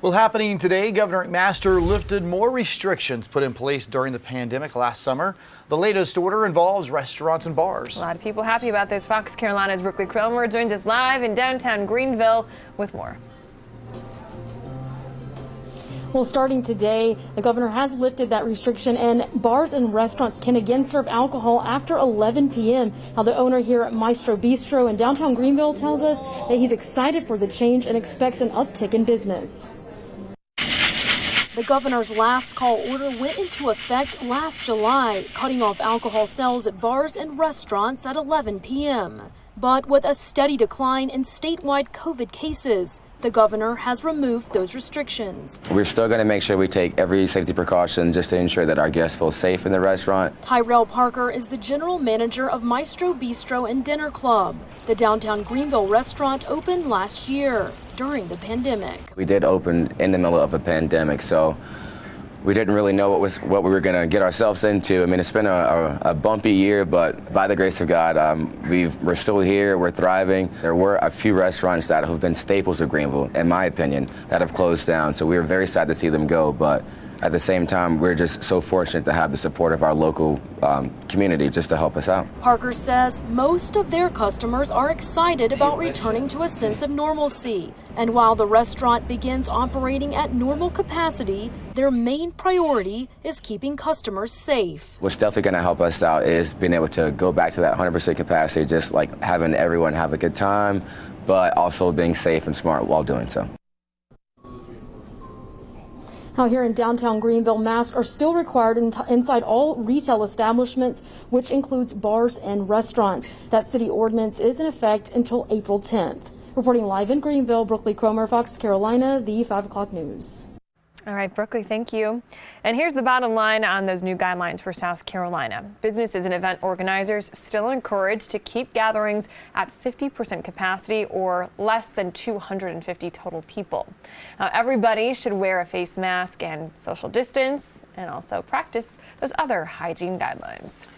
Well, happening today, Governor McMaster lifted more restrictions put in place during the pandemic last summer. The latest order involves restaurants and bars. A lot of people happy about this. Fox Carolina's Brookley Cromer joins us live in downtown Greenville with more. Well, starting today, the governor has lifted that restriction, and bars and restaurants can again serve alcohol after 11 p.m. Now, the owner here at Maestro Bistro in downtown Greenville tells us that he's excited for the change and expects an uptick in business. The governor's last call order went into effect last July, cutting off alcohol sales at bars and restaurants at 11 p.m. But with a steady decline in statewide COVID cases, the governor has removed those restrictions. We're still going to make sure we take every safety precaution just to ensure that our guests feel safe in the restaurant. Tyrell Parker is the general manager of Maestro Bistro and Dinner Club. The downtown Greenville restaurant opened last year during the pandemic. We did open in the middle of a pandemic, so we didn't really know what we were going to get ourselves into. I mean, it's been a bumpy year, but by the grace of God, we're still here, we're thriving. There were a few restaurants that have been staples of Greenville, in my opinion, that have closed down, so we were very sad to see them go, but at the same time, we're just so fortunate to have the support of our local community just to help us out. Parker says most of their customers are excited about returning to a sense of normalcy. And while the restaurant begins operating at normal capacity, their main priority is keeping customers safe. What's definitely going to help us out is being able to go back to that 100% capacity, just like having everyone have a good time, but also being safe and smart while doing so. Now, here in downtown Greenville, masks are still required inside all retail establishments, which includes bars and restaurants. That city ordinance is in effect until April 10th. Reporting live in Greenville, Brookley Cromer, Fox Carolina, the 5 o'clock news. All right, Brookley, thank you. And here's the bottom line on those new guidelines for South Carolina. Businesses and event organizers still encouraged to keep gatherings at 50% capacity or less than 250 total people. Now, everybody should wear a face mask and social distance and also practice those other hygiene guidelines.